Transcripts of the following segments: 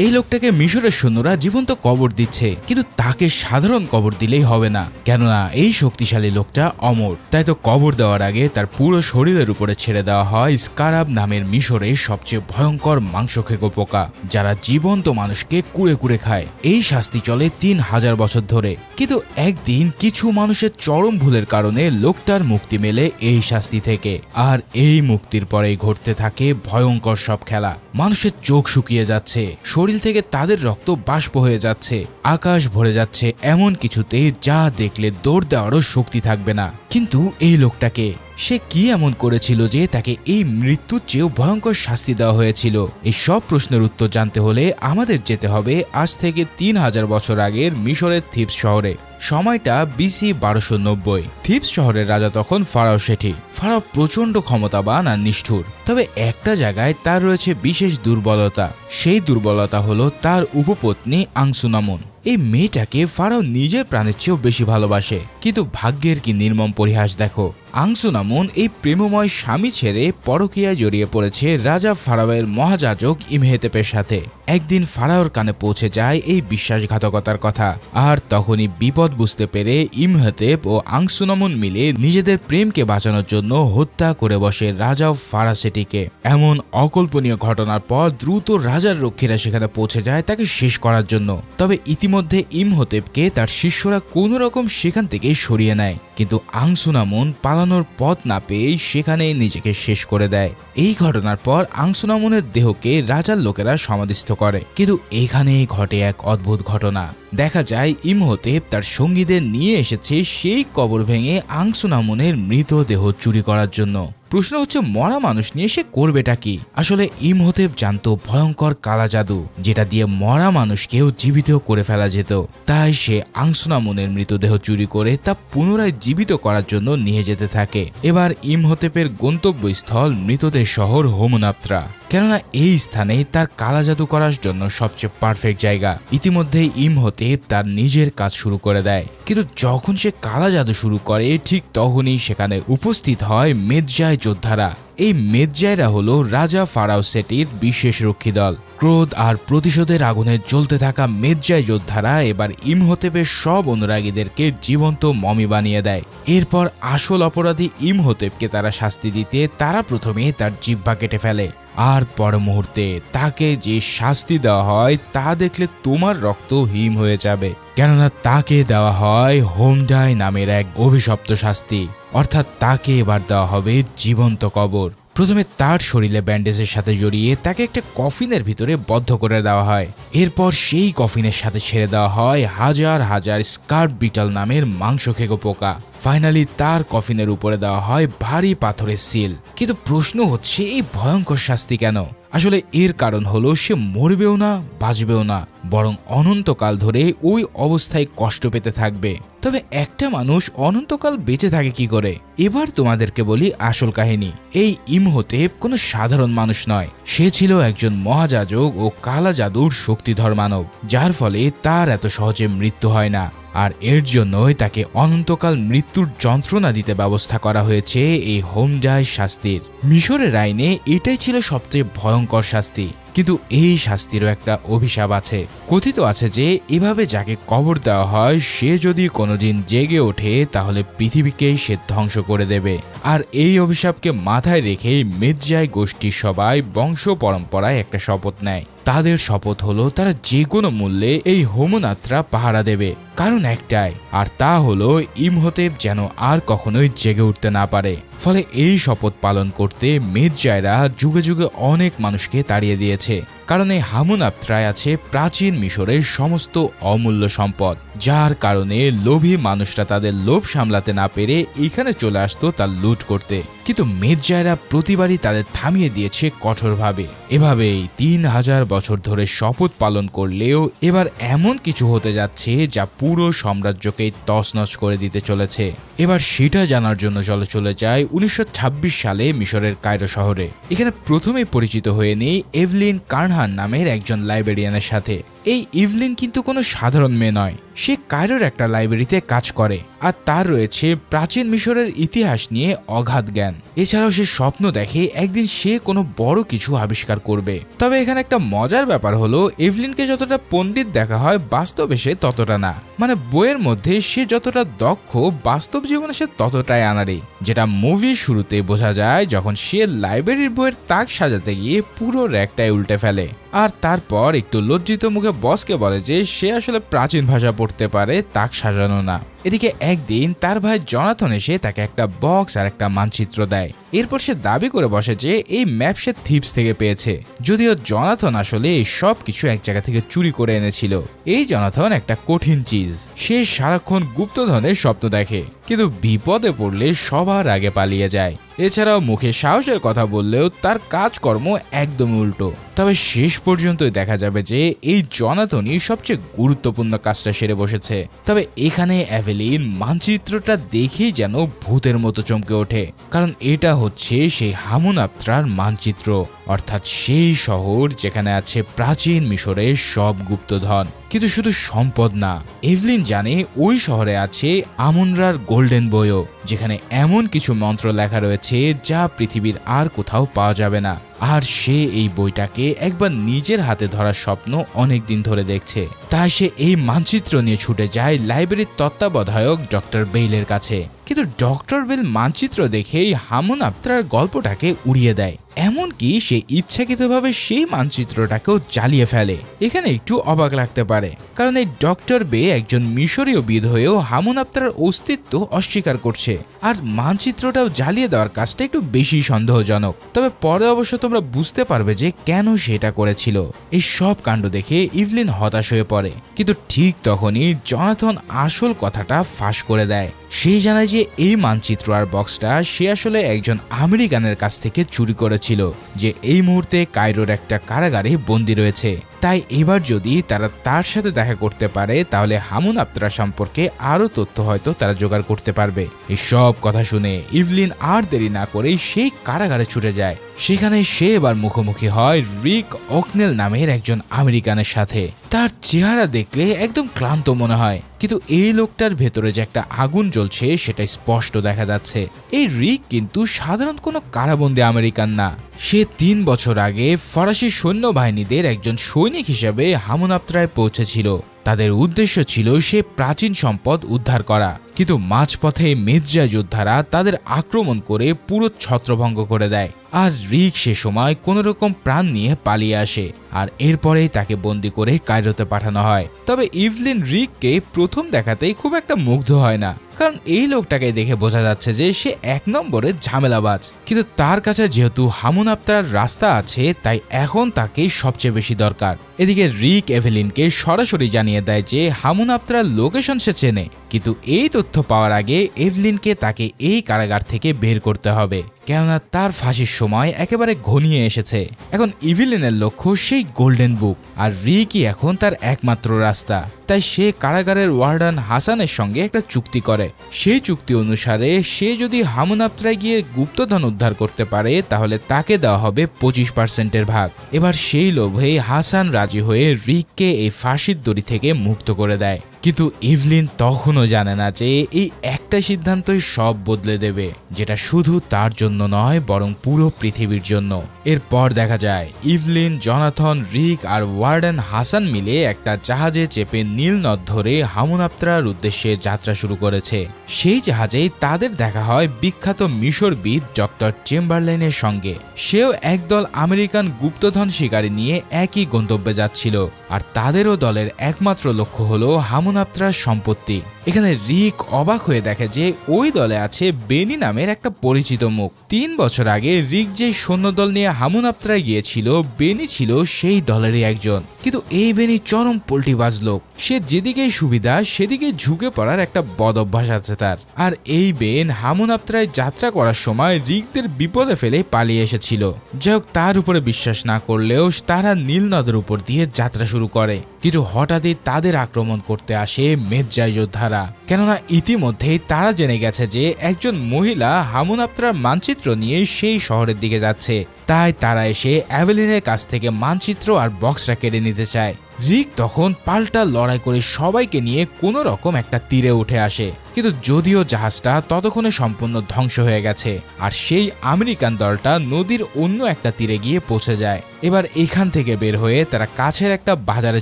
এই লোকটাকে মিশরের সৈন্যরা জীবন্ত কবর দিচ্ছে, কিন্তু তাকে সাধারণ কবর দিলেই হবে না, কেননা এই শক্তিশালী লোকটা অমর। তাই তো কবর দেওয়ার আগে তার পুরো শরীরের উপরে ছেড়ে দেওয়া হয় স্কারাব নামের মিশরের সবচেয়ে ভয়ঙ্কর মাংসখেকো পোকা, যারা জীবন্ত মানুষকে কুড়ে কুড়ে খায়। এই শাস্তি চলে 3000 বছর ধরে। কিন্তু একদিন কিছু মানুষের চরম ভুলের কারণে লোকটার মুক্তি মেলে এই শাস্তি থেকে। আর এই মুক্তির পরেই ঘটতে থাকে ভয়ঙ্কর সব খেলা। মানুষের চোখ শুকিয়ে যাচ্ছে, শরীর থেকে তাদের রক্ত বাষ্প হয়ে যাচ্ছে, আকাশ ভরে যাচ্ছে এমন কিছুতে যা দেখলে দৌড় দেওয়ারও শক্তি থাকবে না। কিন্তু এই লোকটাকে সে কি এমন করেছিল যে তাকে এই মৃত্যুর চেয়েও ভয়ঙ্কর শাস্তি দেওয়া হয়েছিল? এই সব প্রশ্নের উত্তর জানতে হলে আমাদের যেতে হবে আজ থেকে 3000 বছর আগের মিশরের থিবস শহরে। সময়টা BC 1290। থিবস শহরের রাজা তখন ফারাও সেটি। ফারাও প্রচন্ড ক্ষমতাবান আর নিষ্ঠুর, তবে একটা জায়গায় তার রয়েছে বিশেষ দুর্বলতা। সেই দুর্বলতা হলো তার উপপত্নী আংসুনামুন। এই মেয়েটাকে ফারাও নিজের প্রাণের চেয়েও বেশি ভালোবাসে। কিন্তু ভাগ্যের কি নির্মম পরিহাস দেখো, আংসুনামুন এই প্রেমময় স্বামী ছেড়ে পরকীয়ায় জড়িয়ে পড়েছে রাজা ফারাওয়ের মহাযাজক ইমহেতেপের সাথে। একদিন ফারাওর কানে পৌঁছে যায় এই বিশ্বাসঘাতকতার কথা, আর তখনই বিপদ বুঝতে পেরে ইমহেতেপ ও আংসুনামুন মিলে নিজেদের প্রেমকে বাঁচানোর জন্য হত্যা করে বসে রাজা ফারাসেটিকে। এমন অকল্পনীয় ঘটনার পর দ্রুত রাজার রক্ষীরা সেখানে পৌঁছে যায় তাকে শেষ করার জন্য। তবে ইতিমধ্যে ইমহোতেপকে তার শিষ্যরা কোনো রকম সেখান থেকে সরিয়ে নেয়, কিন্তু আংসুনামুন পালানোর পথ না পেয়েই সেখানেই নিজেকে শেষ করে দেয়। এই ঘটনার পর আংসুনামুনের দেহকে রাজার লোকেরা সমাধিস্থ করে। কিন্তু এখানেই ঘটে এক অদ্ভুত ঘটনা। দেখা যায় ইমহোতেপ তার সঙ্গীদের নিয়ে এসেছে সেই কবর ভেঙে আংসুনামুনের মৃতদেহ চুরি করার জন্য। প্রশ্ন হচ্ছে, মরা মানুষ নিয়ে সে করবেটা কি? আসলে ইমহোতেপ জানতো ভয়ঙ্কর কালা জাদু, যেটা দিয়ে মরা মানুষকেও জীবিত করে ফেলা যেত। তাই সে আংসুনামুনের মৃতদেহ চুরি করে তা পুনরায় জীবিত করার জন্য নিয়ে যেতে থাকে। এবার ইমহোতেপের গন্তব্যস্থল মৃতদের শহর হোমনাপ্ত্রা, কেননা এই স্থানে তার কালা জাদু করার জন্য সবচেয়ে পারফেক্ট জায়গা। ইতিমধ্যেই ইমহোতেপ তার নিজের কাজ শুরু করে দেয়। কিন্তু যখন সে কালা জাদু শুরু করে ঠিক তখনই সেখানে উপস্থিত হয় মেদজায় যোদ্ধারা। এই মেদজায়রা হলো রাজা ফারাও সেটির বিশেষ রক্ষী দল। ক্রোধ আর প্রতিশোধের আগুনে জ্বলতে থাকা মেদজায় যোদ্ধারা এবার ইমহোতেপের সব অনুরাগীদেরকে জীবন্ত মমি বানিয়ে দেয়। এরপর আসল অপরাধী ইমহোতেপকে তারা শাস্তি দিতে তারা প্রথমে তার জিহ্বা কেটে ফেলে। আর পর মুহূর্তে তাকে যে শাস্তি দেওয়া হয় তা দেখলে তোমার রক্ত হিম হয়ে যাবে, কেননা তাকে দেওয়া হয় হোমডাই নামের এক অভিশপ্ত শাস্তি। অর্থাৎ তাকে এবার দেওয়া হবে জীবন্ত কবর। প্রথমে তার শরীরে ব্যান্ডেজের সাথে জড়িয়ে তাকে একটা কফিনের ভিতরে বদ্ধ করে দেওয়া হয়। এরপর সেই কফিনের সাথে ছেড়ে দেওয়া হয় হাজার হাজার স্কার্প বিটল নামের মাংসখেকো পোকা। ফাইনালি তার কফিনের উপরে দেওয়া হয় ভারী পাথরের সিল। কিন্তু প্রশ্ন হচ্ছে, এই ভয়ঙ্কর শাস্তি কেন? আসলে এর কারণ হলো সে মরবেও না, বাঁচবেও না, বরং অনন্তকাল ধরে ওই অবস্থায় কষ্ট পেতে থাকবে। তবে একটা মানুষ অনন্তকাল বেঁচে থাকে কি করে? এবার তোমাদেরকে বলি আসল কাহিনী। এই ইমহোতেপ কোনো সাধারণ মানুষ নয়, সে ছিল একজন মহাযাজক ও কালা জাদুর শক্তিধর মানব, যার ফলে তার এত সহজে মৃত্যু হয় না। আর এর জন্যই তাকে অনন্তকাল মৃত্যুর যন্ত্রণা দিতে ব্যবস্থা করা হয়েছে এই হোমডাই শাস্তির। মিশরের আইনে এটাই ছিল সবচেয়ে ভয়ঙ্কর শাস্তি। কিন্তু এই শাস্তিরও একটা অভিশাপ আছে। কথিত আছে যে এভাবে যাকে কবর দেওয়া হয় সে যদি কোনোদিন জেগে ওঠে তাহলে পৃথিবীকেই সে ধ্বংস করে দেবে। আর এই অভিশাপকে মাথায় রেখেই মেদজায় গোষ্ঠীর সবাই বংশ পরম্পরায় একটা শপথ নেয়। তাদের শপথ হলো তারা যে কোনো মূল্যে এই হোমনাত্রা পাহারা দেবে, কারণ একটাই, আর তা হলো ইমহোতেপ যেন আর কখনোই জেগে উঠতে না পারে। ফলে এই শপথ পালন করতে মেদজায়রা যুগে যুগে অনেক মানুষকে তাড়িয়ে দিয়েছে, কারণ এই হোমনাপ্ত্রায় আছে প্রাচীন মিশরের সমস্ত অমূল্য সম্পদ, যার কারণে লোভী মানুষরা তাদের লোভ সামলাতে না পেরে এখানে চলে আসতো তা লুট করতে। কিন্তু মেদজায়রা প্রতিবারই তাদের থামিয়ে দিয়েছে কঠোরভাবে। এভাবেই 3000 বছর ধরে শপথ পালন করলেও এবার এমন কিছু হতে যাচ্ছে যা পুরো সাম্রাজ্যকেই তছনছ করে দিতে চলেছে। এবার সেটা জানার জন্য চলে যায় 1926 সালে মিশরের কায়রো শহরে। এখানে প্রথমে পরিচিত হয়ে নেই এভলিন কার্নহান নামের একজন লাইব্রেরিয়ানের সাথে। এই ইভলিন কিন্তু কোনো সাধারণ মেয়ে নয়, সে কায়রোর একটা লাইব্রেরিতে কাজ করে। আর তার রয়েছে প্রাচীন মিশরের ইতিহাস নিয়ে অগাধ জ্ঞান। এছাড়াও সে স্বপ্ন দেখে একদিন সে কোনো বড় কিছু আবিষ্কার করবে। তবে এখানে একটা মজার ব্যাপার হলো, এভলিনকে যতটা পণ্ডিত দেখা হয় বাস্তবে সে ততটা না। মানে বইয়ের মধ্যে সে যতটা দক্ষ, বাস্তব জীবনে সে ততটাই আনাড়ি, যেটা মুভির শুরুতে বোঝা যায় যখন সে লাইব্রেরির বইয়ের তাক সাজাতে গিয়ে পুরো র্যাকটাই উল্টে ফেলে। আর তারপর একটু লজ্জিত মুখে বসকে বলে যে সে আসলে প্রাচীন ভাষা পড়তে পারে, তাক সাজানো না। এদিকে একদিন তার ভাই জনাথন এসে তাকে একটা বক্স আর একটা মানচিত্র দেয়। এরপর সে দাবি করে বসে যে এই ম্যাপ সে থিপস থেকে পেয়েছে, যদিও জনাথন আসলে এই সব কিছু এক জায়গা থেকে চুরি করে এনেছিল। এই জনাথন একটা কঠিন চিজ, সে সারাক্ষণ গুপ্তধনের স্বপ্ন দেখে, কিন্তু বিপদে পড়লে সবার আগে পালিয়ে যায়। এছাড়াও মুখে সাহসের কথা বললেও তার কাজকর্ম একদমই উল্টো। তবে শেষ পর্যন্তই দেখা যাবে যে এই জনাথনই সবচেয়ে গুরুত্বপূর্ণ কাজটা সেরে বসেছে। তবে এখানে এভেলিন মানচিত্রটা দেখেই যেন ভূতের মতো চমকে ওঠে, কারণ এটা হচ্ছে সেই হামুনাপ্তরার মানচিত্র, অর্থাৎ সেই শহর যেখানে আছে প্রাচীন মিশরের সব গুপ্তধন। কিন্তু শুধু সম্পদ না, এভলিন জানে ওই শহরে আছে আমুনরার গোল্ডেন বইও, যেখানে এমন কিছু মন্ত্র লেখা রয়েছে যা পৃথিবীর আর কোথাও পাওয়া যাবে না। আর সে এই বইটাকে একবার নিজের হাতে ধরার স্বপ্ন অনেক দিন ধরে দেখছে। তাই সে এই মানচিত্র নিয়ে ছুটে যায় লাইব্রেরির তত্ত্বাবধায়ক ডক্টর বেইলের কাছে। কিন্তু ডক্টর বেল মানচিত্র দেখেই হামুনাপ্তরার গল্পটাকে উড়িয়ে দেয়, এমনকি সে ইচ্ছাকৃতভাবে সেই মানচিত্রটাকেও জ্বালিয়ে ফেলে। এখানে একটু অবাক লাগতে পারে, কারণ এই ডক্টর বে একজন মিশরীয় বিদ হয়েও হামুনাপ্তরার অস্তিত্ব অস্বীকার করছে, আর মানচিত্রটাও জ্বালিয়ে দেওয়ার কাজটা একটু বেশি সন্দেহজনক। তবে পরে অবশ্য তোমরা বুঝতে পারবে যে কেন সেটা করেছিল। এই সব কাণ্ড দেখে ইভলিন হতাশ হয়ে পড়ে, কিন্তু ঠিক তখনই জনাথন আসল কথাটা ফাঁস করে দেয়। সে জানায় যে এই মানচিত্র আর বক্সটা সে আসলে একজন আমেরিকানের কাছ থেকে চুরি করেছিল, যে এই মুহূর্তে কায়রোর একটা কারাগারে বন্দী রয়েছে। তাই এবার যদি তারা তার সাথে দেখা করতে পারে তাহলে হামুনাপ্তরা সম্পর্কে আরো তথ্য হয়তো তারা জোগাড় করতে পারবে। এই সব কথা শুনে ইভলিন আর দেরি না করে সেই কারাগারে ছুটে যায়। সেখানে সে এবার মুখোমুখি হয় রিক ওকনেল নামের একজন আমেরিকানের সাথে। তার চেহারা দেখলে একদম ক্লান্ত মনে হয়, কিন্তু এই লোকটার ভেতরে যে একটা আগুন জ্বলছে সেটা স্পষ্ট দেখা যাচ্ছে। এই রিক কিন্তু সাধারণ কোনো কারাবন্দী আমেরিকান না, সে 3 বছর আগে ফরাসি সৈন্যবাহিনীদের একজন সৈনিক হিসেবে হামুনাপ্তরায় পৌঁছেছিল। তাদের উদ্দেশ্য ছিল সে প্রাচীন সম্পদ উদ্ধার করা, কিন্তু মাঝপথে মির্জা যোদ্ধারা তাদের আক্রমণ করে পুরো ছত্রভঙ্গ করে দেয়। আর রিক সে সময় কোনো রকম প্রাণ নিয়ে পালিয়ে আসে, আর এরপরেই তাকে বন্দি করে কায়রোতে পাঠানো হয়। তবে ইভলিন রিককে প্রথম দেখাতেই খুব একটা মুগ্ধ হয় না, কারণ এই লোকটাকে দেখে বোঝা যাচ্ছে যে সে 1 নম্বরের ঝামেলাবাজ। কিন্তু তার কাছে যেহেতু হামুনাপ্তরার রাস্তা আছে, তাই এখন তাকে সবচেয়ে বেশি দরকার। এদিকে রিক এভেলিনকে সরাসরি জানিয়ে দেয় যে হামুনাপ্তরার লোকেশন সে চেনে, কিন্তু এই তথ্য পাওয়ার আগে এভলিনকে তাকে এই কারাগার থেকে বের করতে হবে, কেননা তার ফাঁসির সময় একেবারে ঘনিয়ে এসেছে। এখন ইভেলিনের লক্ষ্য সেই গোল্ডেন বুক, আর রিকই এখন তার একমাত্র রাস্তা। তাই সে কারাগারের ওয়ার্ডান হাসানের সঙ্গে একটা চুক্তি করে। সেই চুক্তি অনুসারে সে যদি হামুনাপ্তরায় গিয়ে গুপ্তধন উদ্ধার করতে পারে তাহলে তাকে দেওয়া হবে 25%-এর ভাগ। এবার সেই লোভে হাসান রাজি হয়ে রিককে এই ফাঁসির দড়ি থেকে মুক্ত করে দেয়। কিন্তু ইভলিন তখনও জানে না যে এই একটা সিদ্ধান্তই সব বদলে দেবে, যেটা শুধু তার জন্য নয় বরং পুরো পৃথিবীর জন্য। এরপর দেখা যায় ইভলিন, জনাথন, রিক আর ওয়ার্ডেন হাসান মিলে একটা জাহাজে চেপে নীল নদ ধরে হামুনাপ্তরার উদ্দেশ্যে যাত্রা শুরু করেছে। সেই জাহাজেই তাদের দেখা হয় বিখ্যাত মিশরবিদ ডক্টর চেম্বারলেনের সঙ্গে। সেও একদল আমেরিকান গুপ্তধন শিকারী নিয়ে একই গন্তব্যে যাচ্ছিল, আর তাদেরও দলের একমাত্র লক্ষ্য হলো হামুনাপ্তরার সম্পত্তি। এখানে রিক অবাক হয়ে দেখে যে ওই দলে আছে বেনি নামের একটা পরিচিত মুখ। 3 বছর আগে রিক যে সৈন্যদল নিয়ে হামুনাপ্তরায় গিয়েছিল, বেনি ছিল সেই দলেরই একজন। কিন্তু এই বেনি চরম পল্টিবাজ লোক, সে যেদিকেই সুবিধা সেদিকে ঝুঁকে পড়ার একটা বদ অভ্যাস আছে তার। আর এই বেন হামুনাপ্তরায় যাত্রা করার সময় রিকদের বিপদে ফেলে পালিয়ে এসেছিল। যাই হোক, তার উপরে বিশ্বাস না করলেও তারা নীল নদের উপর দিয়ে যাত্রা শুরু করে। কিন্তু হঠাৎই তাদের আক্রমণ করতে আসে মেদজাই যোদ্ধারা, কেননা ইতিমধ্যেই তারা জেনে গেছে যে একজন মহিলা হামুনাপ্তরার মানচিত্র নিয়ে সেই শহরের দিকে যাচ্ছে। তাই তারা এসে এভেলিনের কাছ থেকে মানচিত্র আর বক্সটা কেড়ে নিতে চায়। রিক তখন পাল্টা লড়াই করে সবাইকে নিয়ে কোনো রকম একটা তীরে উঠে আসে, কিন্তু যদিও জাহাজটা ততক্ষণে সম্পূর্ণ ধ্বংস হয়ে গেছে আর সেই আমেরিকান দলটা নদীর অন্য একটা তীরে গিয়ে পৌঁছে যায়। এবার এখান থেকে বের হয়ে তারা কাছের একটা বাজারে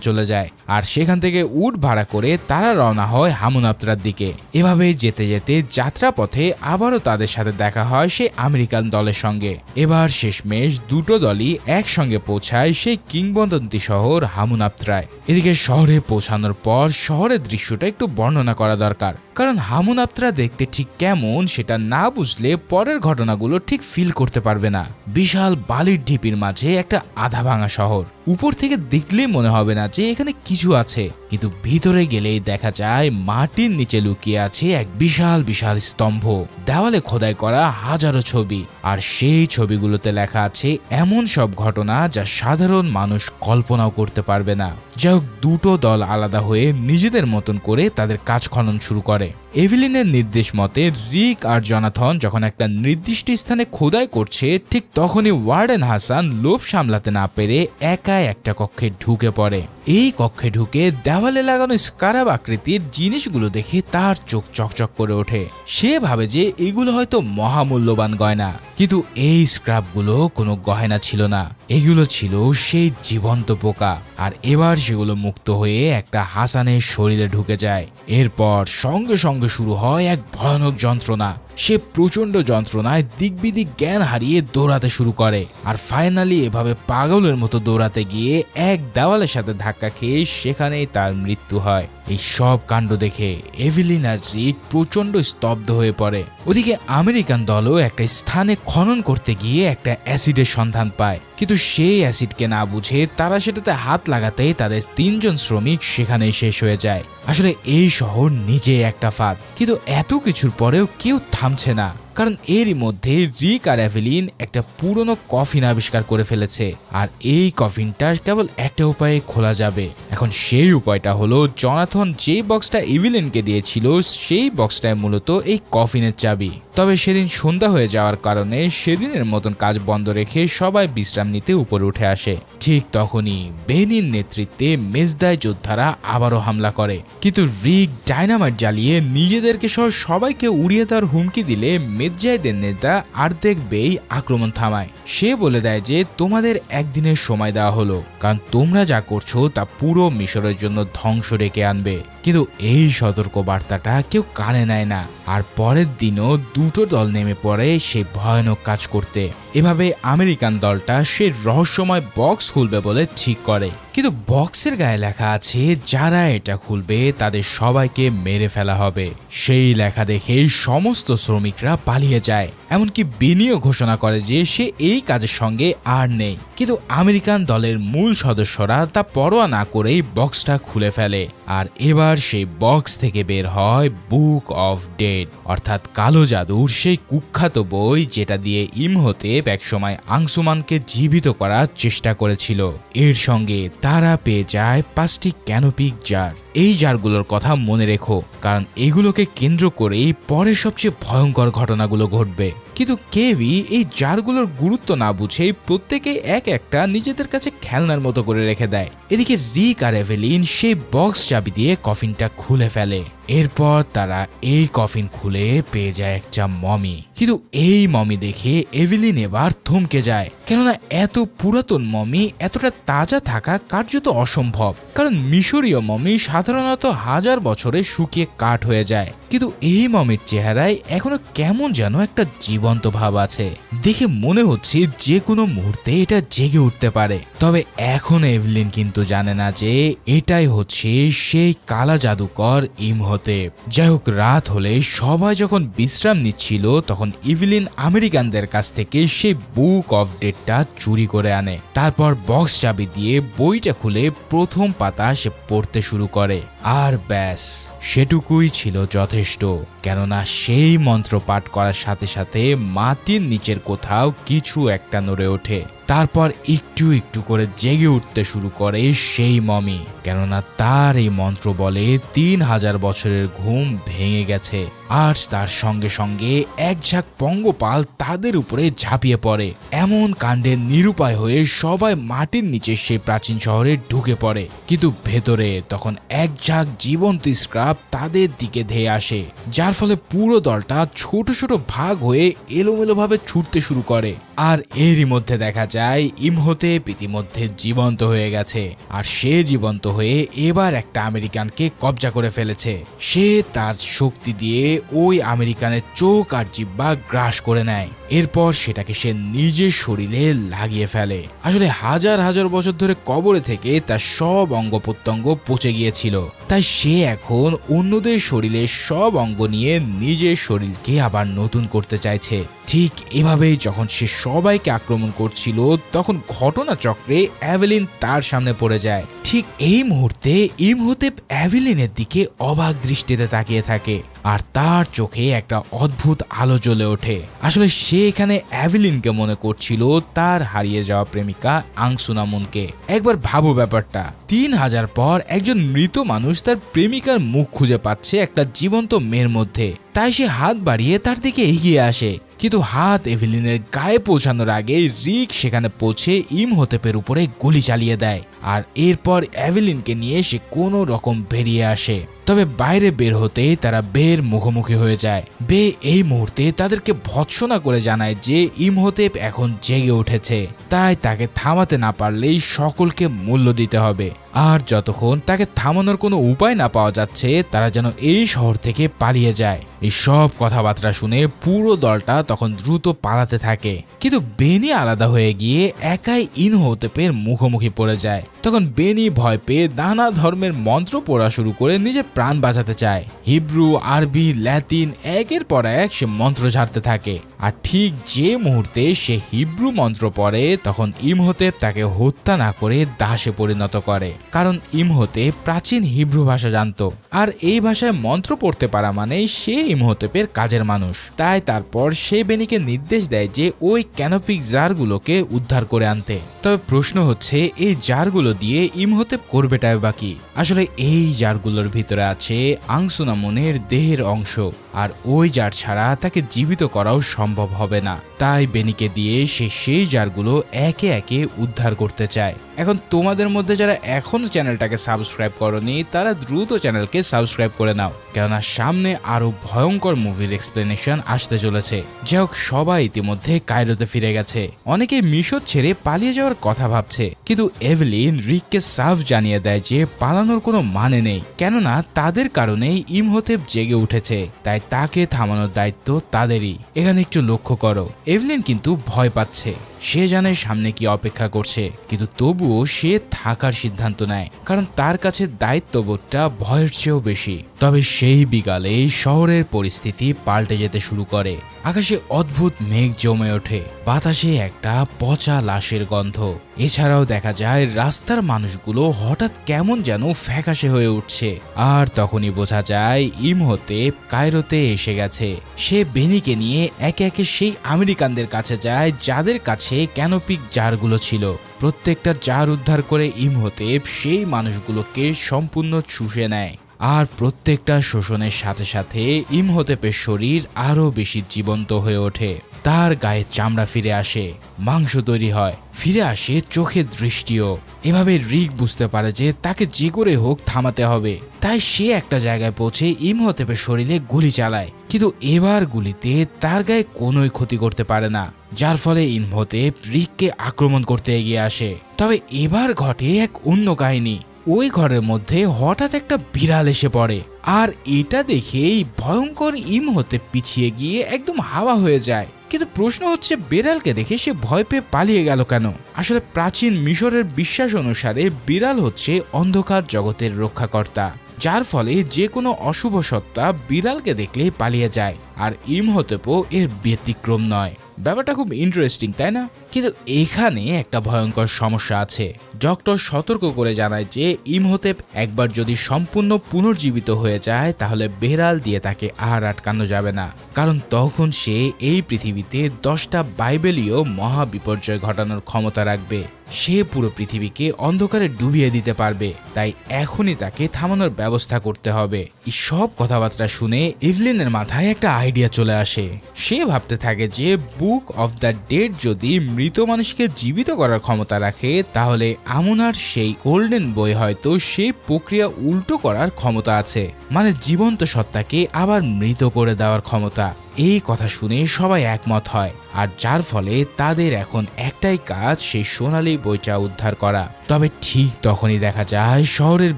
চলে যায় আর সেখান থেকে উট ভাড়া করে তারা রওনা হয় হামুনাপ্তরার দিকে। এভাবেই যেতে যেতে যাত্রাপথে আবারও তাদের সাথে দেখা হয় সেই আমেরিকান দলের সঙ্গে। এবার শেষমেশ দুটো দলই একসঙ্গে পৌঁছায় সেই কিংবদন্তি শহর হামুনাপ্তরায়। এদিকে শহরে পৌঁছানোর পর শহরের দৃশ্যটা একটু বর্ণনা করা দরকার, কারণ হামুনাপ্তরা দেখতে ঠিক কেমন সেটা না বুঝলে পরের ঘটনাগুলো ঠিক ফিল করতে পারবে না। বিশাল বালির ঢিপির মাঝে একটা আধা ভাঙা শহর। উপর থেকে দেখলেই মনে হবে না যে এখানে কিছু আছে, কিন্তু ভিতরে গেলেই দেখা যায় মাটির নিচে লুকিয়ে আছে এক বিশাল বিশাল স্তম্ভ, দেওয়ালে খোদাই করা হাজারো ছবি, আর সেই ছবিগুলোতে লেখা আছে এমন সব ঘটনা যা সাধারণ মানুষ কল্পনাও করতে পারবে না। যাই হোক, দুটো দল আলাদা হয়ে নিজেদের মতন করে তাদের কাজ খনন শুরু করে। এভিলিনের নির্দেশ মতে রিক আর জনাথন যখন একটা নির্দিষ্ট স্থানে খোদাই করছে, ঠিক তখনই ওয়ার্ডেন হাসান লোভ সামলাতে না পেরে একাই একটা কক্ষে ঢুকে পড়ে। এই কক্ষে ঢুকে দেওয়ালে লাগানো স্কারাব আকৃতির জিনিসগুলো দেখে তার চোখ চকচক করে ওঠে। সে ভাবে যে এগুলো হয়তো মহামূল্যবান গয়না, কিন্তু এই স্ক্রাবগুলো কোনো গয়না ছিল না, এগুলো ছিল সেই জীবন্ত পোকা। আর এবার সেগুলো মুক্ত হয়ে একটা হাসানের শরীরে ঢুকে যায়। এরপর সঙ্গে সঙ্গে শুরু হয় এক ভয়ানক যন্ত্রণা। সে প্রচন্ড যন্ত্রণায় দিকবিদিক জ্ঞান হারিয়ে দৌড়াতে শুরু করে, আর ফাইনালি এভাবে পাগলের মতো দৌড়াতে গিয়ে এক দেওয়ালের সাথে ধাক্কা খেয়ে সেখানেই তার মৃত্যু হয়। এই সব কাণ্ড দেখে এভিলিন আর রিক প্রচন্ড স্তব্ধ হয়ে পড়ে। ওদিকে আমেরিকান দলও একটা স্থানে খনন করতে গিয়ে একটা অ্যাসিডের সন্ধান পায়, কিন্তু সেই অ্যাসিডকে না বুঝে তারা সেটাতে হাত লাগাতেই তাদের 3 জন শ্রমিক সেখানেই শেষ হয়ে যায়। আসলে এই শহর নিজে একটা ফাঁদ, কিন্তু এত কিছুর পরেও কেউ থামছে না, কারণ এরই মধ্যে রিক আর এভেলিন একটা পুরনো কফিন আবিষ্কার করে ফেলেছে, আর এই কফিনটা কেবল একটা উপায়ে খোলা যাবে। এখন সেই উপায়টা হলো জনাথন যে বক্সটা এভিলিনকে দিয়েছিল সেই বক্সটায় মূলত এই কফিনের চাবি। তবে সেদিন সন্ধ্যা হয়ে যাওয়ার কারণে সেদিনের মতন কাজ বন্ধ রেখে সবাই বিশ্রাম নিতে উপরে উঠে আসে। ঠিক তখনই বেনির নেতৃত্বে মেজদায় যোদ্ধারা আবারও হামলা করে, কিন্তু রিক ডাইনামাইট জ্বালিয়ে নিজেদেরকে সহ সবাইকে উড়িয়ে দেওয়ার হুমকি দিলে মেজদাইদের নেতা আর্দেক বেই আক্রমণ থামায়। সে বলে দেয় যে তোমাদের একদিনের সময় দেওয়া হলো, কারণ তোমরা যা করছো তা পুরো মিশরের জন্য ধ্বংস ডেকে আনবে। কিন্তু এই সতর্ক বার্তাটা কেউ কানে নেয় না, আর পরের দিনও দুটো দল নেমে পড়ে সেই ভয়ানক কাজ করতে। এভাবে আমেরিকান দলটা সে রহস্যময় বক্স খুলবে বলে ঠিক করে, কিন্তু বক্সের গায়ে লেখা আছে যারা এটা খুলবে তাদের সবাইকে মেরে ফেলা হবে। সেই লেখা দেখে সমস্ত শ্রমিকরা পালিয়ে যায়, এমনকি বেনিও ঘোষণা করে যে সে এই কাজের সঙ্গে আর নেই। কিন্তু আমেরিকান দলের মূল সদস্যরা তা পরোয়া না করেই বক্সটা খুলে ফেলে, আর এবার সেই বক্স থেকে বের হয় বুক অফ ডেড, অর্থাৎ কালো জাদুর সেই কুখ্যাত বই যেটা দিয়ে ইমহোতেপ একসময় আংসুমানকে জীবিত করার চেষ্টা করেছিল। এর সঙ্গে তারা পেয়ে যায় 5টি ক্যানোপিক জার। এই জারগুলোর কথা মনে রেখো, কারণ এগুলোকে কেন্দ্র করেই পরে সবচেয়ে ভয়ঙ্কর ঘটনাগুলো ঘটবে। কিন্তু কেভি এই জারগুলোর গুরুত্ব না বুঝেই প্রত্যেকে এক একটা নিজেদের কাছে খেলনার মতো করে রেখে দেয়। এদিকে রিক আর এভেলিন সেই বক্স চাবি দিয়ে কফিনটা খুলে ফেলে। এরপর তারা এই কফিন খুলে পেয়ে যায় একটা মমি, কিন্তু এই মমি দেখে এভেলিন এবার থমকে যায়, কেননা এত পুরাতন মমি এতটা তাজা থাকা কার্যত অসম্ভব, কারণ মিশরীয় মমি সাধারণত 1000 বছরে শুকিয়ে কাঠ হয়ে যায়, কিন্তু এই মমির চেহারায় এখনো কেমন যেন একটা জীবন্ত ভাব আছে। দেখে মনে হচ্ছে যে কোনো মুহূর্তে এটা জেগে উঠতে পারে। তবে এখন এভেলিন কিন্তু জানে না যে এটাই হচ্ছে সেই কালা জাদুকর ইমহোতেপ। যাই হোক, রাত হলে সবাই যখন বিশ্রাম নিচ্ছিল তখন এভেলিন আমেরিকানদের কাছ থেকে সেই বুক অফ ডেডটা চুরি করে আনে। তারপর বক্স চাবি দিয়ে বইটা খুলে প্রথম পাতা সে পড়তে শুরু করে, আর ব্যাস সেটুকুই ছিল যথেষ্ট, কেননা সেই মন্ত্র পাঠ করার সাথে সাথে মাটির নিচের কোথাও কিছু একটা নড়ে ওঠে। তারপর একটু একটু করে জেগে উঠতে শুরু করে সেই মমি, কেননা তার এই মন্ত্র বলে 3000 বছরের ঘুম ভেঙে গেছে। আর তার সঙ্গে সঙ্গে এক ঝাঁক পঙ্গপাল তাদের উপরে ঝাঁপিয়ে পড়ে। এমন কাণ্ডে নিরুপায় হয়ে সবাই মাটির নিচে সেই প্রাচীন শহরে ঢুকে পড়ে, কিন্তু ভেতরে তখন এক ঝাঁক জীবন্ত স্ক্রাব তাদের দিকে ধেয়ে আসে, যার ফলে পুরো দলটা ছোট ছোট ভাগ হয়ে এলোমেলোভাবে ছুটতে শুরু করে। আর এরই মধ্যে দেখা যায় ইমহোতেপ ইতিমধ্যে জীবন্ত হয়ে গেছে, আর সে জীবন্ত হয়ে এবার একটা আমেরিকানকে কবজা করে ফেলেছে। সে তার শক্তি দিয়ে ওই আমেরিকানের চোখ আর জিহ্বা গ্রাস করে নেয়। এরপর সেটাকে সে নিজের শরীরে লাগিয়ে ফেলে। আসলে হাজার হাজার বছর ধরে কবরে থেকে তার সব অঙ্গ প্রত্যঙ্গ পচে গিয়েছিল, তাই সে এখন অন্যদের শরীরের সব অঙ্গ নিয়ে নিজের শরীরকে আবার নতুন করতে চাইছে। ঠিক এভাবেই যখন সে সবাইকে আক্রমণ করছিল, তখন ঘটনাচক্রে অ্যাভেলিন তার সামনে পড়ে যায়। ঠিক এই মুহূর্তে ইমহোতেপ অ্যাভেলিনের দিকে অবাক দৃষ্টিতে তাকিয়ে থাকে, আর তার চোখে একটা অদ্ভুত আলো জ্বলে ওঠে। আসলে সে এখানে অ্যাভেলিনকে মনে করছিল তার হারিয়ে যাওয়া প্রেমিকা আংসুনামুনকে। একবার ভাবো ব্যাপারটা, 3000 পর একজন মৃত মানুষ তার প্রেমিকার মুখ খুঁজে পাচ্ছে একটা জীবন্ত মেয়ের মধ্যে, তাই সে হাত বাড়িয়ে তার দিকে এগিয়ে আসে। কিন্তু হাত এভেলিনের গায়ে পৌঁছানোর আগে রিক সেখানে পৌঁছে ইমহোতেপের উপরে গুলি চালিয়ে দেয়, আর এরপর অ্যাভেলিনকে নিয়ে সে কোনো রকম বেরিয়ে আসে। তবে বাইরে বের হতেই তারা বের মুখোমুখি হয়ে যায়। বে এই মুহূর্তে তাদেরকে ভৎসনা করে জানায় যে ইমহোতেপ এখন জেগে উঠেছে, তাই তাকে থামাতে না পারলেই সকলকে মূল্য দিতে হবে। আর যতক্ষণ তাকে থামানোর কোনো উপায় না পাওয়া যাচ্ছে, তারা যেন এই শহর থেকে পালিয়ে যায়। এই সব কথাবার্তা শুনে পুরো দলটা তখন দ্রুত পালাতে থাকে, কিন্তু বেনি আলাদা হয়ে গিয়ে একাই ইমহোতেপের মুখোমুখি পড়ে যায়। তখন বেনি ভয় পেয়ে নানা ধর্মের মন্ত্র পড়া শুরু করে নিজের প্রাণ বাঁচাতে চায়। হিব্রু, আরবি, ল্যাতিন একের পর এক সে মন্ত্র ঝাড়তে থাকে। আর ঠিক যে মুহূর্তে সে হিব্রু মন্ত্র পড়ে, তখন ইমহোতেপ তাকে হত্যা না করে দাসে পরিণত করে, কারণ ইমহোতেপ প্রাচীন হিব্রু ভাষা জানত, আর এই ভাষায় মন্ত্র পড়তে পারা মানে সে ইমহোতেপের কাজের মানুষ। তাই তারপর সে বেনিকে নির্দেশ দেয় যে ওই ক্যানোপিক জারগুলোকে উদ্ধার করে আনতে। তবে প্রশ্ন হচ্ছে, এই জারগুলো দিয়ে ইমহোতেপ করবেটাই বাকি। আসলে এই জারগুলোর ভিতরে আছে আংসুনামুনের দেহের অংশ, আর ওই জার ছাড়া তাকে জীবিত করাও সম্ভব হবে না। তাই বেনিকে দিয়ে সে সেই জারগুলো একে একে উদ্ধার করতে চায়। এখন তোমাদের মধ্যে যারা এখনো চ্যানেলটাকে সাবস্ক্রাইব করনি, তারা দ্রুত চ্যানেলকে সাবস্ক্রাইব করে নাও, কেননা সামনে আরো ভয়ঙ্কর মুভির এক্সপ্লেনেশন আসতে চলেছে। যাই হোক, সবাই ইতিমধ্যে কায়রোতে ফিরে গেছে। অনেকে মিশর ছেড়ে পালিয়ে যাওয়ার কথা ভাবছে, কিন্তু এভেলিন রিককে সাফ জানিয়ে দেয় যে পালানোর কোনো মানে নেই, কেননা তাদের কারণেই ইমহোতেপ জেগে উঠেছে, তাই তাকে থামানোর দায়িত্ব তাদেরই। এখানে একটু লক্ষ্য করো, এভেলিন কিন্তু ভয় পাচ্ছে। সে জানে সামনে কি অপেক্ষা করছে, কিন্তু তবুও সে থাকার সিদ্ধান্ত নেয়, কারণ তার কাছে দায়িত্ববোধটা ভয়ের চেয়েও বেশি। তবে সেই বিকালে শহরের পরিস্থিতি পাল্টে যেতে শুরু করে। আকাশে অদ্ভুত মেঘ জমে ওঠে, বাতাসে একটা পচা লাশের গন্ধ। এছাড়াও দেখা যায় রাস্তার মানুষগুলো হঠাৎ কেমন যেন ফ্যাকাশে হয়ে উঠছে। আর তখনই বোঝা যায় ইমহোতেপ কায়রোতে এসে গেছে। সে বেনিকে নিয়ে একে একে সেই আমেরিকানদের কাছে যায় যাদের কাছে ক্যানোপিক জারগুলো ছিল। প্রত্যেকটা জার উদ্ধার করে ইমহোতেপ সেই মানুষগুলোকে সম্পূর্ণ চুষে নেয়। আর প্রত্যেকটা শোষণের সাথে সাথে ইমহোতেপের শরীর আরো বেশি জীবন্ত হয়ে ওঠে। তার গায়ে চামড়া ফিরে আসে, মাংস তৈরি হয়, ফিরে আসে চোখের দৃষ্টিও। এভাবে রিক বুঝতে পারে যে তাকে যে করে হোক থামাতে হবে। তাই সে একটা জায়গায় পৌঁছে ইমহোতেপের শরীরে গুলি চালায়, কিন্তু এবার গুলিতে তার গায়ে কোনোই ক্ষতি করতে পারে না, যার ফলে ইমহোতেপ রিককে আক্রমণ করতে এগিয়ে আসে। তবে এবার ঘটে এক অন্য কাহিনী। ওই ঘরের মধ্যে হঠাৎ একটা বিড়াল এসে পড়ে, আর এটা দেখেই ভয়ঙ্কর ইমহোতেপ পিছিয়ে গিয়ে একদম হাওয়া হয়ে যায়। কিন্তু প্রশ্ন হচ্ছে, বিড়ালকে দেখে সে ভয় পেয়ে পালিয়ে গেল কেন? আসলে প্রাচীন মিশরের বিশ্বাস অনুসারে বিড়াল হচ্ছে অন্ধকার জগতের রক্ষাকর্তা, যার ফলে যে কোনো অশুভ সত্তা বিড়ালকে দেখলেই পালিয়ে যায়। আর ইমহোতেপও এর ব্যতিক্রম নয়। ব্যাপারটা খুব ইন্টারেস্টিং, তাই না? কিন্তু এখানে একটা ভয়ঙ্কর সমস্যা আছে। ডক্টর সতর্ক করে জানায় যে ইমহোতেপ একবার যদি সম্পূর্ণ পুনর্জীবিত হয়ে যায়, তাহলে বেড়াল দিয়ে তাকে আর আটকানো যাবে না, কারণ তখন সে এই পৃথিবীতে 10টা বাইবেলীয় মহাবিপর্যয় ঘটানোর ক্ষমতা রাখবে। সে পুরো পৃথিবীকে অন্ধকারে ডুবিয়ে দিতে পারবে, তাই এখনই তাকে থামানোর ব্যবস্থা করতে হবে। এই সব কথাবার্তা শুনে এভলিনের মাথায় একটা আইডিয়া চলে আসে। সে ভাবতে থাকে যে বুক অফ দ্য ডেড যদি মৃত মানুষকে জীবিত করার ক্ষমতা রাখে, তাহলে আমুনার সেই গোল্ডেন বই হয়তো সেই প্রক্রিয়া উল্টো করার ক্ষমতা আছে, মানে জীবন্ত সত্তাকে আবার মৃত করে দেওয়ার ক্ষমতা। এই কথা শুনে সবাই একমত হয়, আর যার ফলে তাদের এখন একটাই কাজ, সেই সোনালী বইটা উদ্ধার করা। তবে ঠিক তখনই দেখা যায় শহরের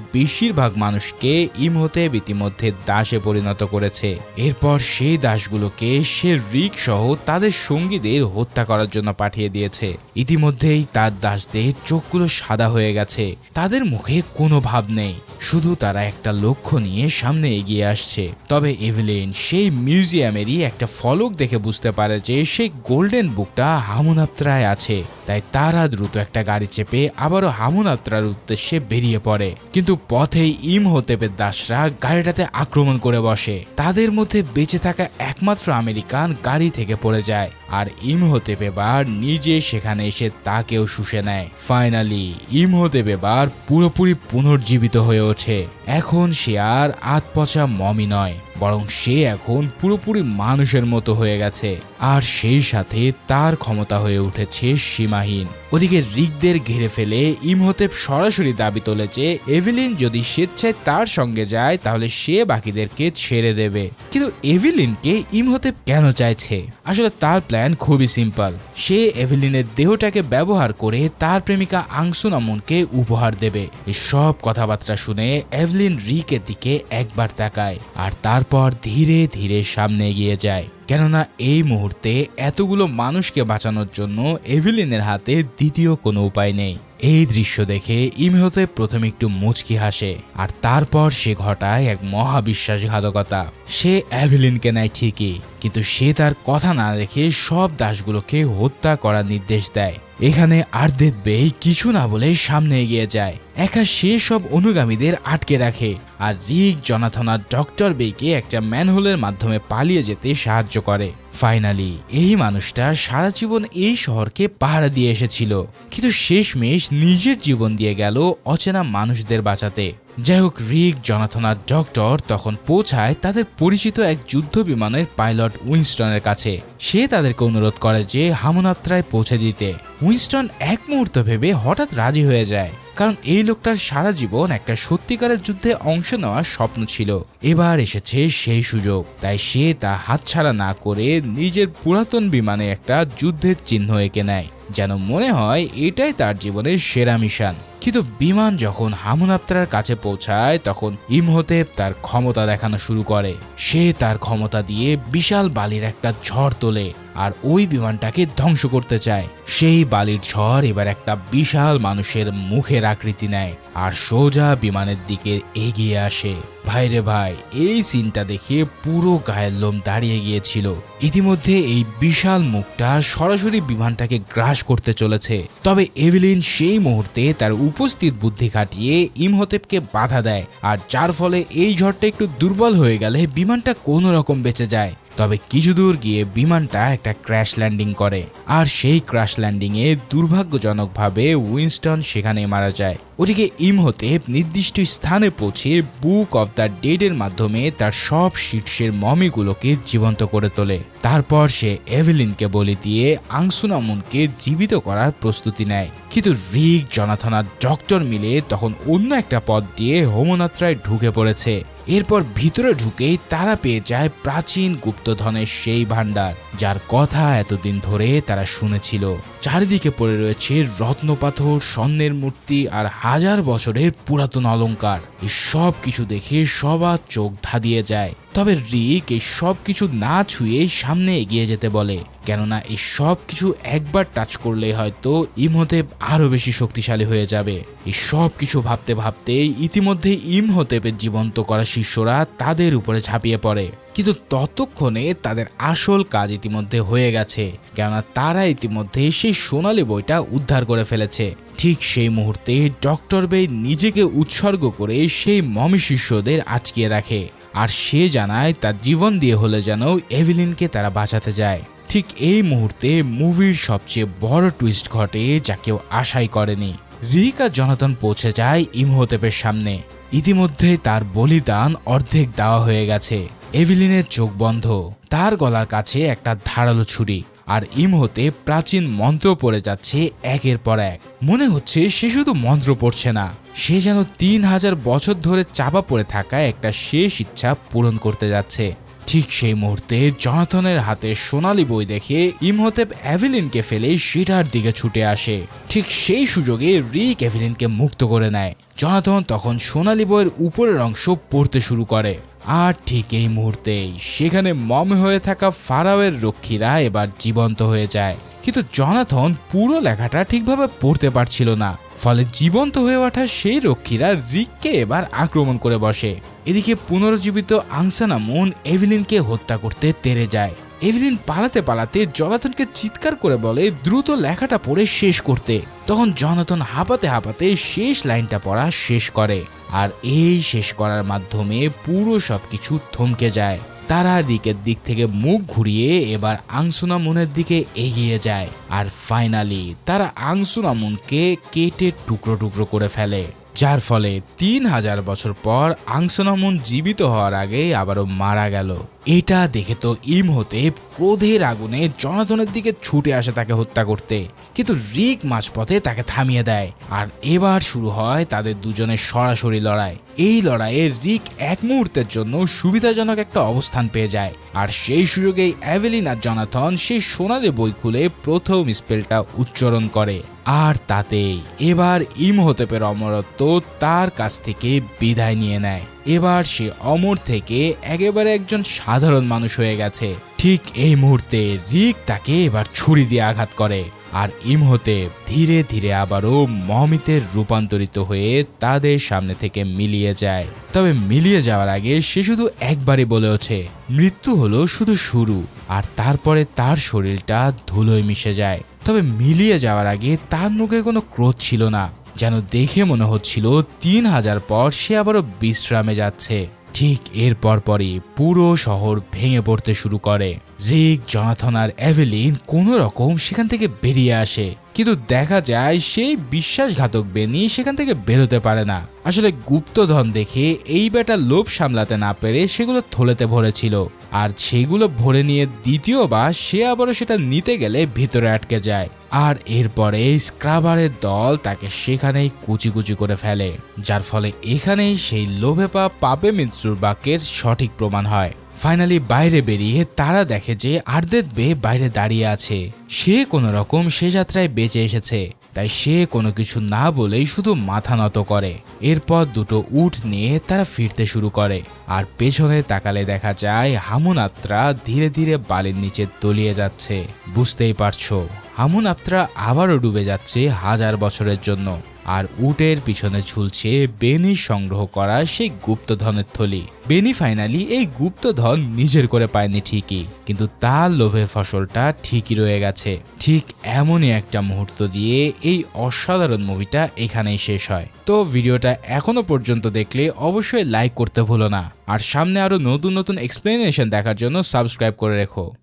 বেশিরভাগ মানুষকে ইমহোতেপ ইতিমধ্যে দাসে পরিণত করেছে। এরপর সেই দাসগুলোকে সে রিক সহ তাদের সঙ্গীদের হত্যা করার জন্য পাঠিয়ে দিয়েছে। ইতিমধ্যেই তার দাসদের চোখগুলো সাদা হয়ে গেছে, তাদের মুখে কোনো ভাব নেই, শুধু তারা একটা লক্ষ্য নিয়ে সামনে এগিয়ে আসছে। তবে এভলিন সেই মিউজিয়ামেরই একটা ফলক দেখে বুঝতে পারে যে সেই গোল্ডেন বুকটা হামুনাপ্তরায় আছে, তাই তারা দ্রুত একটা গাড়ি চেপে আবারও হামুনাপ্তরার উদ্দেশ্যে বেরিয়ে পড়ে। কিন্তু পথেই ইমহোতেপের দাসরা গাড়িটাতে আক্রমণ করে বসে। তাদের মধ্যে বেঁচে থাকা একমাত্র আমেরিকান গাড়ি থেকে পড়ে যায়, আর ইমহোতেপ এবার নিজে সেখানে এসে তাকেও শুষে নেয়। ফাইনালি ইমহোতেপ এবার পুরোপুরি পুনর্জীবিত হয়ে ওঠে। এখন সে আর আতপচা মমি নয়, বরং সে এখন পুরোপুরি মানুষের মতো হয়ে গেছে, আর সেই সাথে তার ক্ষমতা হয়ে উঠেছে সীমাহীন। ওদিকে রিকদের ঘিরে ফেলে ইমহোতেপ সরাসরি দাবি তোলে যে এভলিন যদি স্বেচ্ছায় তার সঙ্গে যায় তাহলে সে বাকিদেরকে ছেড়ে দেবে। কিন্তু এভলিনকে ইমহোতেপ কেন চাইছে? আসলে তার প্ল্যান খুবই সিম্পল। সে এভলিনের দেহটাকে ব্যবহার করে তার প্রেমিকা আংসুনামুনকে উপহার দেবে। এই সব কথাবার্তা শুনে এভলিন রিকের দিকে একবার তাকায়, আর তারপর ধীরে ধীরে সামনে এগিয়ে যায়। কেননা এই মুহূর্তে এতগুলো মানুষকে বাঁচানোর জন্য এভলিনের হাতে দ্বিতীয় কোনো উপায় নেই। এই দৃশ্য দেখে ইমহোতেপ প্রথমে একটু মুচকি হাসে, আর তারপর সে ঘটায় এক মহাবিশ্বাসঘাতকতা। সে এভলিনকে নেয় ঠিকই, কিন্তু সে তার কথা না রেখে সব দাসগুলোকে হত্যা করার নির্দেশ দেয়। এখানে আর্দেত বে কিছু না বলে সামনে এগিয়ে যায়, একা সে সব অনুগামীদের আটকে রাখে, আর রিক, জনাথন আর ডক্টর বেকে একটা ম্যানহোলের মাধ্যমে পালিয়ে যেতে সাহায্য করে। ফাইনালি এই মানুষটা সারা জীবন এই শহরকে পাহারা দিয়ে এসেছিল, কিন্তু শেষমেশ নিজের জীবন দিয়ে গেল অচেনা মানুষদের বাঁচাতে। যাই হোক, রিক, জনাথন আর ডক্টর তখন পৌঁছায় তাদের পরিচিত এক যুদ্ধ বিমানের পাইলট উইনস্টনের কাছে। সে তাদেরকে অনুরোধ করে যে হামুনাপ্তরায় পৌঁছে দিতে। উইনস্টন এক মুহূর্ত ভেবে হঠাৎ রাজি হয়ে যায়, কারণ এই লোকটার সারা জীবন একটা সত্যিকারের যুদ্ধে অংশ নেওয়ার স্বপ্ন ছিল। এবার এসেছে সেই সুযোগ, তাই সে তা হাতছাড়া না করে নিজের পুরাতন বিমানে একটা যুদ্ধের চিহ্ন এঁকে নেয়, যেন মনে হয় এটাই তার জীবনের সেরা মিশন। কিন্তু বিমান যখন হামুনাপ্তরার কাছে পৌঁছায় তখন ইমহোতেপ তার ক্ষমতা দেখানো শুরু করে। সে তার ক্ষমতা দিয়ে বিশাল বালির একটা ঝড় তোলে, আর ওই বিমানটাকে ধ্বংস করতে চায়। সেই বালির ঝড় এবার একটা বিশাল মানুষের মুখের আকৃতি নেয়, আর সোজা বিমানের দিকে এগিয়ে আসে। ভাইরে ভাই, এই সিনটা দেখে পুরো গায়ের লোম দাঁড়িয়ে গিয়েছিল। ইতিমধ্যে এই বিশাল মুখটা সরাসরি বিমানটাকে গ্রাস করতে চলেছে। তবে এভলিন সেই মুহূর্তে তার উপস্থিত বুদ্ধি খাটিয়ে ইমহোতেপকে বাধা দেয়, আর যার ফলে এই ঝড়টা একটু দুর্বল হয়ে গেলে বিমানটা কোনো রকম বেঁচে যায়। তবে কিছু দূর গিয়ে বিমানটা একটা ক্র্যাশ ল্যান্ডিং করে, আর সেই ক্র্যাশ ল্যান্ডিংয়ে দুর্ভাগ্যজনকভাবে উইনস্টন সেখানে মারা যায়। ওদিকে ইমহোতেপ নির্দিষ্ট স্থানে পৌঁছে বুক অফ দ্য ডেড এর মাধ্যমে তার সব শীর্ষের মমিগুলোকে জীবন্ত করে তোলে। তারপর সে এভলিনকে বলে দিয়ে আংসুনামুনকে জীবিত করার প্রস্তুতি নেয়। কিন্তু রিক, জনাথন আর ডক্টর মিলে তখন অন্য একটা পথ দিয়ে হামুনাপ্তরায় ঢুকে পড়েছে। এরপর ভিতরে ঢুকেই তারা পেয়ে যায় প্রাচীন গুপ্তধনের সেই ভান্ডার, যার কথা এতদিন ধরে তারা শুনেছিল। চারিদিকে পড়ে রয়েছে রত্নপাথর, স্বর্ণের মূর্তি আর হাজার বছরের পুরাতন অলংকার। এই সব কিছু দেখে সবার চোখ ধাঁধিয়ে যায়। তবে রিক এই সব কিছু না ছুঁয়ে সামনে এগিয়ে যেতে বলে, কেননা এই সব কিছু একবার টাচ করলে হয়তো ইমহোতেপ আরো বেশি শক্তিশালী হয়ে যাবে। এই সব কিছু ভাবতে ভাবতে ইতিমধ্যে ইমহোতেপের জীবন্ত করা শিষ্যরা তাদের উপরে ঝাঁপিয়ে পড়ে। কিন্তু ততক্ষণে তাদের আসল কাজ ইতিমধ্যে হয়ে গেছে, কেননা তারা ইতিমধ্যে সেই সোনালী বইটা উদ্ধার করে ফেলেছে। ঠিক সেই মুহূর্তে ডক্টর বে নিজেকে উৎসর্গ করে সেই মমি শিষ্যদের আটকিয়ে রাখে, আর সে জানায় তার জীবন দিয়ে হলে যেন এভলিনকে তারা বাঁচাতে যায়। ঠিক এই মুহূর্তে মুভির সবচেয়ে বড় টুইস্ট ঘটে, যা কেউ আশাই করেনি। রিক আর জনাথন পৌঁছে যায় ইমহোতেপের সামনে। ইতিমধ্যে তার বলিদান অর্ধেক দেওয়া হয়ে গেছে। এভিলিনের চোখ বন্ধ, তার গলার কাছে একটা ধারালো ছুরি, আর ইমহোতেপ প্রাচীন মন্ত্র পড়ে যাচ্ছে একের পর এক। মনে হচ্ছে সে শুধু মন্ত্র পড়ছে না, সে যেন 3000 বছর ধরে চাপা পড়ে থাকা একটা শেষ ইচ্ছা পূরণ করতে যাচ্ছে। ঠিক সেই মুহূর্তে জনাথনের হাতে সোনালি বই দেখে ইমহোতেপ এভিলিনকে ফেলে সেটার দিকে ছুটে আসে। ঠিক সেই সুযোগে রিক এভিলিনকে মুক্ত করে নেয়। জনাথন তখন সোনালি বইয়ের উপরের অংশ পড়তে শুরু করে, আর ঠিক এই মুহূর্তেই সেখানে মমি হয়ে থাকা ফারাওয়ের রক্ষীরা এবার জীবন্ত হয়ে যায়। কিন্তু জনাথন পুরো লেখাটা ঠিকভাবে পড়তে পারছিল না, ফলে জীবন্ত হয়ে ওঠা সেই রক্ষীরা রিককে এবার আক্রমণ করে বসে। এদিকে পুনরুজ্জীবিত আংসানামুন এভিলিনকে হত্যা করতে তেড়ে যায়। এভিলিন পালাতে পালাতে জনাথনকে চিৎকার করে বলে দ্রুত লেখাটা পড়ে শেষ করতে। তখন জনাথন হাঁপাতে হাঁপাতে শেষ লাইনটা পড়া শেষ করে, আর এই শেষ করার মাধ্যমে পুরো সবকিছু থমকে যায়। তারা রিকের দিক থেকে মুখ ঘুরিয়ে এবার আংসুনামুনের দিকে এগিয়ে যায়, আর ফাইনালি তারা আংসুনামুনকে কেটে টুকরো টুকরো করে ফেলে, যার ফলে 3000 বছর পর আংসুনামুন জীবিত হওয়ার আগে আবারও মারা গেল। এটা দেখে তো ইমহোতেপ ক্রোধের আগুনে জনাথনের দিকে ছুটে আসে তাকে হত্যা করতে, কিন্তু রিক মাঝপথে তাকে থামিয়ে দেয়। আর এবার শুরু হয় তাদের দুজনের সরাসরি লড়াই। এই লড়াইয়ে রিক এক মুহূর্তের জন্য সুবিধাজনক একটা অবস্থান পেয়ে যায়, আর সেই সুযোগেই এভিলিন আর জনাথন সেই সোনালি বই খুলে প্রথম স্পেলটা উচ্চারণ করে, আর তাতেই এবার ইমহোতেপের অমরত্ব তার কাছ থেকে বিদায় নিয়ে নেয়। এবার সে অমর থেকে একেবারে একজন সাধারণ মানুষ হয়ে গেছে। ঠিক এই মুহূর্তে রিক তাকে এবার ছুরি দিয়ে আঘাত করে, আর ইমহোতেপ ধীরে ধীরে আবারও মমিতে রূপান্তরিত হয়ে তাদের সামনে থেকে মিলিয়ে যায়। তবে মিলিয়ে যাওয়ার আগে সে শুধু একবারই বলে ওঠে, মৃত্যু হলো শুধু শুরু। আর তারপরে তার শরীরটা ধুলোয় মিশে যায়। তবে মিলিয়ে যাওয়ার আগে তার মুখে কোনো ক্রোধ ছিল না, যেন দেখে মনে হচ্ছিল 3000 পর সে আবারও বিশ্রামে যাচ্ছে। ঠিক এর পরপরই পুরো শহর ভেঙে পড়তে শুরু করে। রিক, জনাথন আর এভিলিন কোনো রকম সেখান থেকে বেরিয়ে আসে, কিন্তু দেখা যায় সেই বিশ্বাসঘাতক বেনি সেখান থেকে বেরোতে পারে না। আসলে গুপ্তধন দেখে এই বেটা লোভ সামলাতে না পেরে সেগুলো থলেতে ভরেছিল, আর সেগুলো ভরে নিয়ে দ্বিতীয়বার সে আবারও সেটা নিতে গেলে ভিতরে আটকে যায়। আর এরপরে স্ক্রাবারের দল তাকে সেখানেই কুচি কুচি করে ফেলে, যার ফলে এখানেই সেই লোভে পাপে মৃত্যুর বাক্যের সঠিক প্রমাণ হয়। ফাইনালি বাইরে বেরিয়ে তারা দেখে যে আর্দেত বে বাইরে দাঁড়িয়ে আছে। সে কোনো রকম সে যাত্রায় বেঁচে এসেছে, তাই সে কোনো কিছু না বলেই শুধু মাথা নত করে। এরপর দুটো উট নিয়ে তারা ফিরতে শুরু করে, আর পেছনে তাকালে দেখা যায় হামুনাত্রা ধীরে ধীরে বালির নিচে তলিয়ে যাচ্ছে। বুঝতেই পারছো, হামুনাত্রা আবারও ডুবে যাচ্ছে 1000 বছরের জন্য। আর উটের পিছনে ঝুলছে বেনি সংগ্রহ করা সেই গুপ্তধনের থলি। বেনি ফাইনালি এই গুপ্তধন নিজের করে পায়নি ঠিকই, কিন্তু তার লোভের ফসলটা ঠিকই রয়ে গেছে। ঠিক এমনই একটা মুহূর্ত দিয়ে এই অসাধারণ মুভিটা এখানেই শেষ হয়। তো ভিডিওটা এখনো পর্যন্ত দেখলে অবশ্যই লাইক করতে ভুলো না, আর সামনে আরো নতুন নতুন এক্সপ্লেনেশন দেখার জন্য সাবস্ক্রাইব করে রেখো।